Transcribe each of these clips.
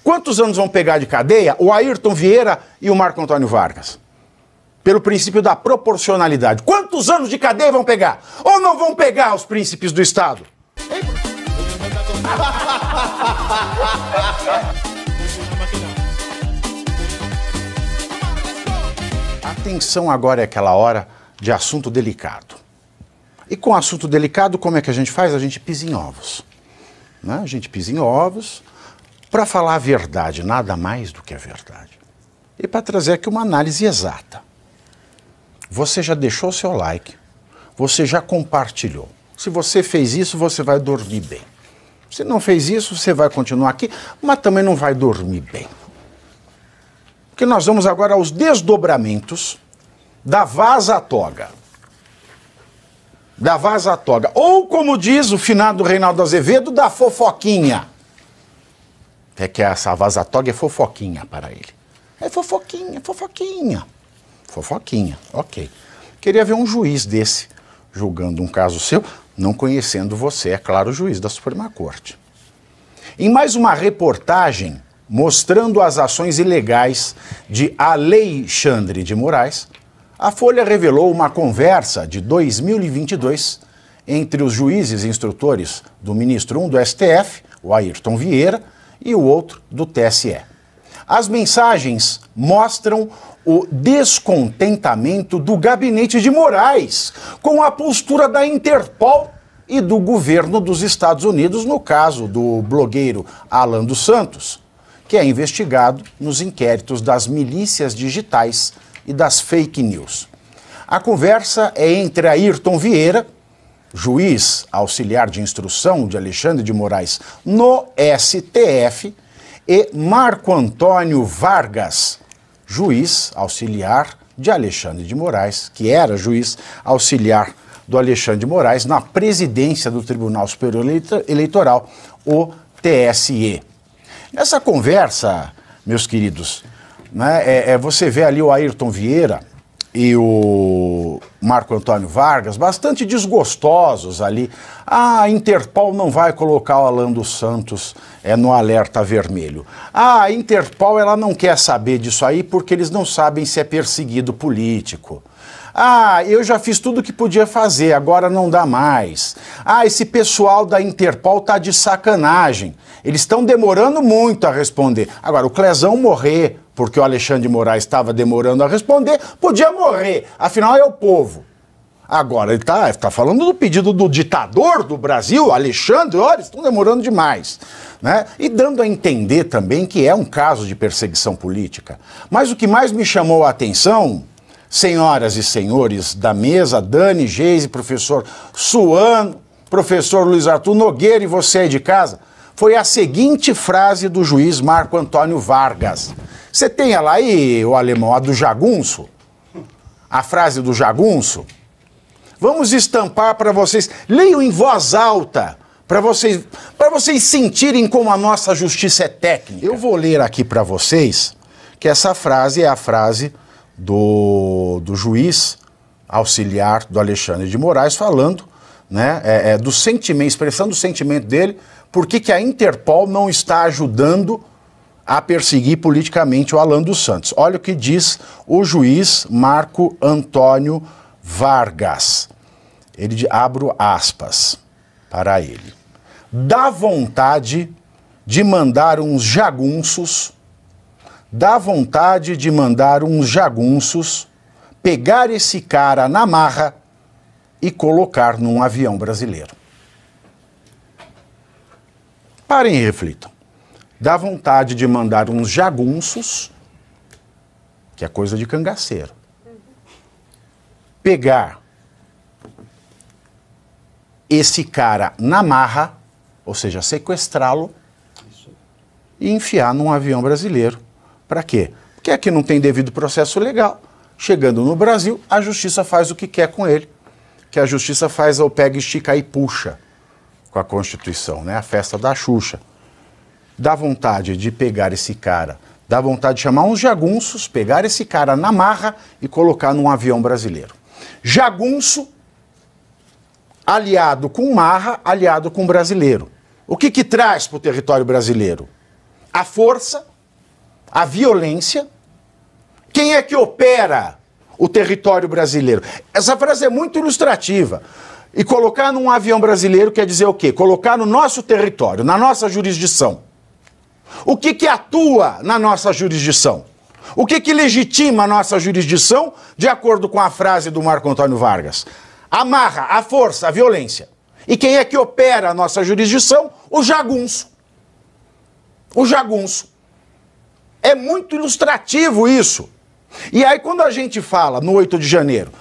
Quantos anos vão pegar de cadeia o Ayrton Vieira e o Marco Antônio Vargas? Pelo princípio da proporcionalidade. Quantos anos de cadeia vão pegar? Ou não vão pegar os príncipes do Estado? Atenção, agora é aquela hora de assunto delicado. E com assunto delicado, como é que a gente faz? A gente pisa em ovos. Né? A gente pisa em ovos para falar a verdade, nada mais do que a verdade. E para trazer aqui uma análise exata. Você já deixou seu like, você já compartilhou. Se você fez isso, você vai dormir bem. Se não fez isso, você vai continuar aqui, mas também não vai dormir bem. Porque nós vamos agora aos desdobramentos da vaza-toga. Da vaza-toga. Ou, como diz o finado Reinaldo Azevedo, da fofoquinha. É que essa vaza-toga é fofoquinha para ele. É fofoquinha, fofoquinha. Fofoquinha, ok. Queria ver um juiz desse julgando um caso seu, não conhecendo você, é claro, o juiz da Suprema Corte. Em mais uma reportagem mostrando as ações ilegais de Alexandre de Moraes, a Folha revelou uma conversa de 2022 entre os juízes instrutores do ministro 1 do STF, o Ayrton Vieira, e o outro do TSE. As mensagens mostram o descontentamento do gabinete de Moraes com a postura da Interpol e do governo dos Estados Unidos, no caso do blogueiro Alan dos Santos, que é investigado nos inquéritos das milícias digitais e das fake news. A conversa é entre Ayrton Vieira, juiz auxiliar de instrução de Alexandre de Moraes no STF, e Marco Antônio Vargas, juiz auxiliar de Alexandre de Moraes, que era juiz auxiliar do Alexandre de Moraes na presidência do Tribunal Superior Eleitoral, o TSE. Nessa conversa, meus queridos, né, você vê ali o Ayrton Vieira e o Marco Antônio Vargas bastante desgostosos ali. A Interpol não vai colocar o Alan dos Santos no alerta vermelho. A Interpol ela não quer saber disso aí porque eles não sabem se é perseguido político. Eu já fiz tudo o que podia fazer, agora não dá mais. Esse pessoal da Interpol tá de sacanagem. Eles estão demorando muito a responder. Agora, o Clezão morrer porque o Alexandre de Moraes estava demorando a responder, podia morrer. Afinal, é o povo. Agora, ele tá falando do pedido do ditador do Brasil, Alexandre, olha, eles estão demorando demais. Né? E dando a entender também que é um caso de perseguição política. Mas o que mais me chamou a atenção, senhoras e senhores da mesa, Dani, Geise, professor Suano, professor Luiz Arthur Nogueira e você aí de casa, foi a seguinte frase do juiz Marco Antônio Vargas. Você tem ela aí, o alemão, a do jagunço? A frase do jagunço? Vamos estampar para vocês, leiam em voz alta, para vocês sentirem como a nossa justiça é técnica. Eu vou ler aqui para vocês que essa frase é a frase do juiz auxiliar do Alexandre de Moraes falando, né, do sentimento, expressando o sentimento dele, por que a Interpol não está ajudando a perseguir politicamente o Alan dos Santos. Olha o que diz o juiz Marco Antônio Vargas. Abro aspas para ele. Dá vontade de mandar uns jagunços, pegar esse cara na marra e colocar num avião brasileiro. Parem e reflitam. Dá vontade de mandar uns jagunços, que é coisa de cangaceiro, pegar esse cara na marra, ou seja, sequestrá-lo e enfiar num avião brasileiro. Para quê? Porque aqui não tem devido processo legal. Chegando no Brasil, a justiça faz o que quer com ele. Que a justiça faz o pega, estica e puxa com a Constituição, né? A festa da Xuxa. Dá vontade de pegar esse cara, dá vontade de chamar uns jagunços, pegar esse cara na marra e colocar num avião brasileiro. Jagunço aliado com marra, aliado com brasileiro. O que traz para o território brasileiro? a força, a violência. Quem é que opera o território brasileiro? Essa frase é muito ilustrativa. E colocar num avião brasileiro quer dizer o quê? Colocar no nosso território, na nossa jurisdição. O que atua na nossa jurisdição? O que legitima a nossa jurisdição, de acordo com a frase do Marco Antônio Vargas? Amarra a força, a violência. E quem é que opera a nossa jurisdição? O jagunço. O jagunço. É muito ilustrativo isso. E aí quando a gente fala, no 8 de janeiro,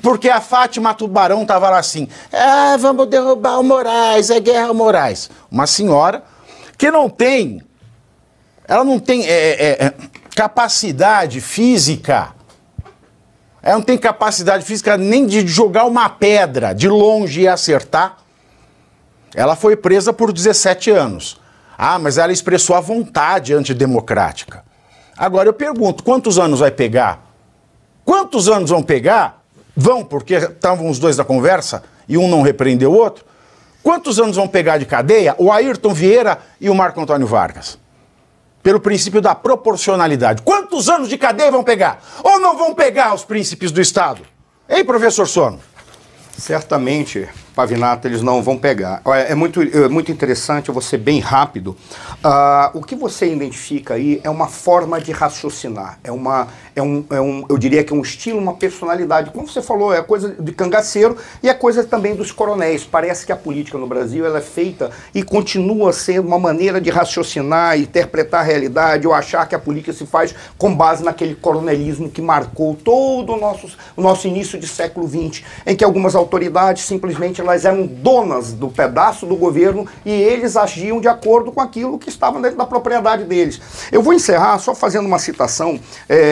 porque a Fátima Tubarão estava lá assim, vamos derrubar o Moraes, é guerra ao Moraes. Uma senhora que não tem, ela não tem capacidade física, ela não tem capacidade física nem de jogar uma pedra de longe e acertar. Ela foi presa por 17 anos. Mas ela expressou a vontade antidemocrática. Agora eu pergunto, quantos anos vai pegar? Quantos anos vão pegar? Vão, porque estavam os dois na conversa e um não repreendeu o outro. Quantos anos vão pegar de cadeia o Ayrton Vieira e o Marco Antônio Vargas? Pelo princípio da proporcionalidade. Quantos anos de cadeia vão pegar? Ou não vão pegar os príncipes do Estado? Hein, professor Sono? Certamente, Pavinato, eles não vão pegar. É muito interessante, eu vou ser bem rápido. O que você identifica aí é uma forma de raciocinar, eu diria que é um estilo, uma personalidade. Como você falou, é coisa de cangaceiro e é coisa também dos coronéis. Parece que a política no Brasil ela é feita e continua sendo uma maneira de raciocinar, interpretar a realidade ou achar que a política se faz com base naquele coronelismo que marcou todo o nosso início de século XX, em que algumas autoridades simplesmente elas eram donas do pedaço do governo e eles agiam de acordo com aquilo que estava dentro da propriedade deles. Eu vou encerrar só fazendo uma citação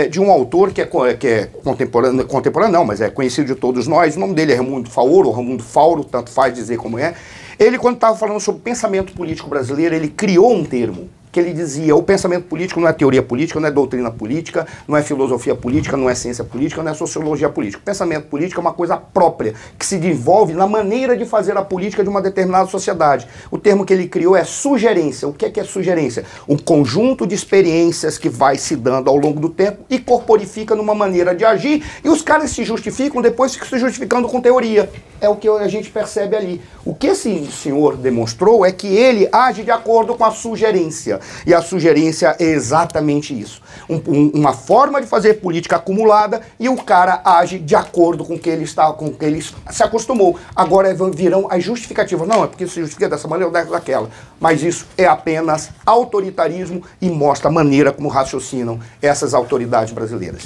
de um autor que é contemporâneo não, mas é conhecido de todos nós. O nome dele é Raimundo Faoro, ou Raimundo Fauro, tanto faz dizer como é. Ele, quando estava falando sobre o pensamento político brasileiro, ele criou um termo que ele dizia: o pensamento político não é teoria política, não é doutrina política, não é filosofia política, não é ciência política, não é sociologia política. O pensamento político é uma coisa própria, que se desenvolve na maneira de fazer a política de uma determinada sociedade. O termo que ele criou é sugerência. O que é sugerência? Um conjunto de experiências que vai se dando ao longo do tempo e corporifica numa maneira de agir, e os caras se justificam, depois ficam se justificando com teoria. É o que a gente percebe ali. O que esse senhor demonstrou é que ele age de acordo com a sugerência. E a sugerência é exatamente isso. Uma forma de fazer política acumulada e o cara age de acordo com o que ele se acostumou. Agora virão as justificativas. Não, é porque se justifica dessa maneira ou daquela. Mas isso é apenas autoritarismo e mostra a maneira como raciocinam essas autoridades brasileiras.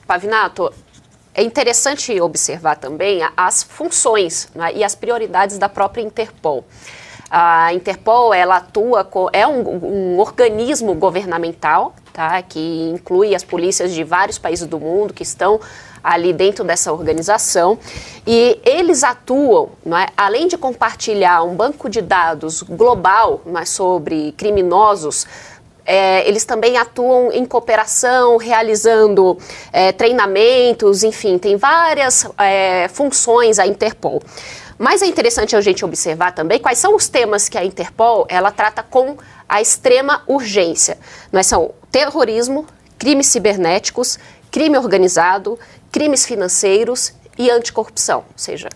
Pavinato, é interessante observar também as funções, né, e as prioridades da própria Interpol. A Interpol, ela atua, é um organismo governamental, tá, que inclui as polícias de vários países do mundo que estão ali dentro dessa organização, e eles atuam, não é, além de compartilhar um banco de dados global, não é, sobre criminosos, eles também atuam em cooperação, realizando treinamentos, enfim, tem várias funções a Interpol. Mas é interessante a gente observar também quais são os temas que a Interpol ela trata com a extrema urgência. São terrorismo, crimes cibernéticos, crime organizado, crimes financeiros e anticorrupção. Ou seja,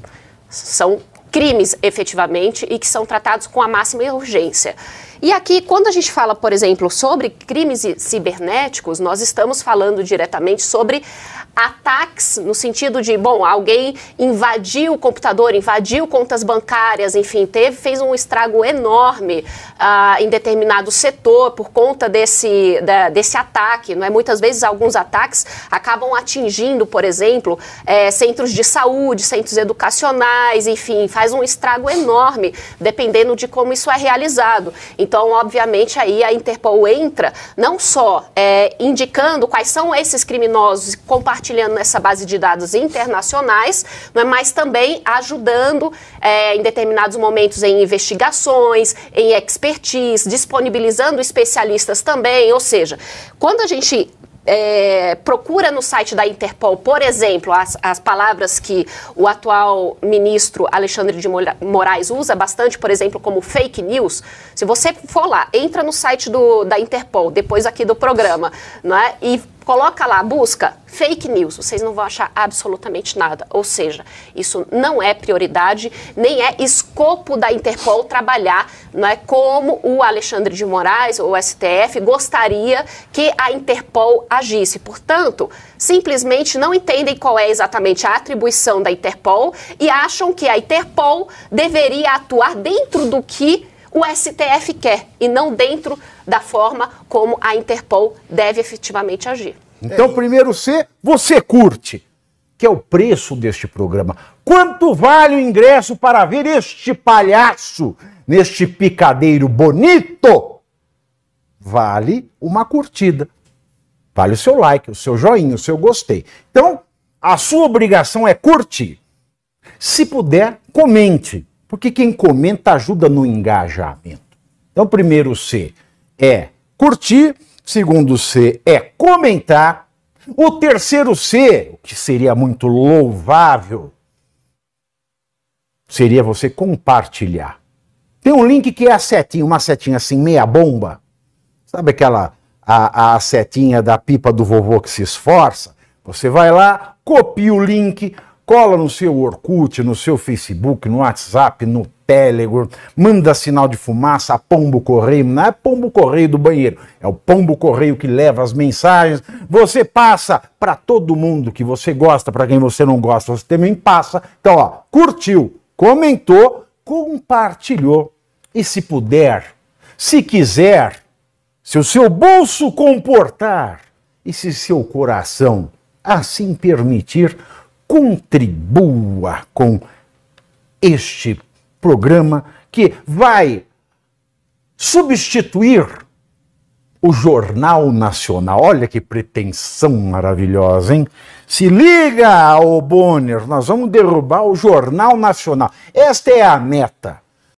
são crimes efetivamente e que são tratados com a máxima urgência. E aqui, quando a gente fala, por exemplo, sobre crimes cibernéticos, nós estamos falando diretamente sobre ataques no sentido de, alguém invadiu o computador, invadiu contas bancárias, enfim, fez um estrago enorme em determinado setor por conta desse ataque, não é? Muitas vezes alguns ataques acabam atingindo, por exemplo, centros de saúde, centros educacionais, enfim, faz um estrago enorme, dependendo de como isso é realizado. Então, obviamente, aí a Interpol entra não só indicando quais são esses criminosos, compartilhando nessa base de dados internacionais, mas também ajudando em determinados momentos em investigações, em expertise, disponibilizando especialistas também. Ou seja, quando a gente procura no site da Interpol, por exemplo, as palavras que o atual ministro Alexandre de Moraes usa bastante, por exemplo, como fake news. Se você for lá, entra no site da Interpol, depois aqui do programa, não é? E coloca lá, busca fake news, vocês não vão achar absolutamente nada. Ou seja, isso não é prioridade, nem é escopo da Interpol trabalhar, não é, como o Alexandre de Moraes, ou o STF, gostaria que a Interpol agisse. Portanto, simplesmente não entendem qual é exatamente a atribuição da Interpol e acham que a Interpol deveria atuar dentro do que o STF quer e não dentro da forma como a Interpol deve efetivamente agir. Então, primeiro C, você curte, que é o preço deste programa. Quanto vale o ingresso para ver este palhaço neste picadeiro bonito? Vale uma curtida. Vale o seu like, o seu joinha, o seu gostei. Então, a sua obrigação é curtir. Se puder, comente. Porque quem comenta ajuda no engajamento. Então, primeiro C é curtir, segundo C é comentar, o terceiro C, o que seria muito louvável, seria você compartilhar. Tem um link que é a setinha, uma setinha assim, meia bomba. Sabe aquela, a setinha da pipa do vovô que se esforça? Você vai lá, copia o link, cola no seu Orkut, no seu Facebook, no WhatsApp, no Telegram, manda sinal de fumaça, pombo correio, não é pombo correio do banheiro, é o pombo correio que leva as mensagens, você passa para todo mundo que você gosta, para quem você não gosta, você também passa. Então, ó, curtiu, comentou, compartilhou, e se puder, se quiser, se o seu bolso comportar, e se seu coração assim permitir, contribua com este programa que vai substituir o Jornal Nacional. Olha que pretensão maravilhosa, hein? Se liga, ô Bonner, nós vamos derrubar o Jornal Nacional. Esta é a meta.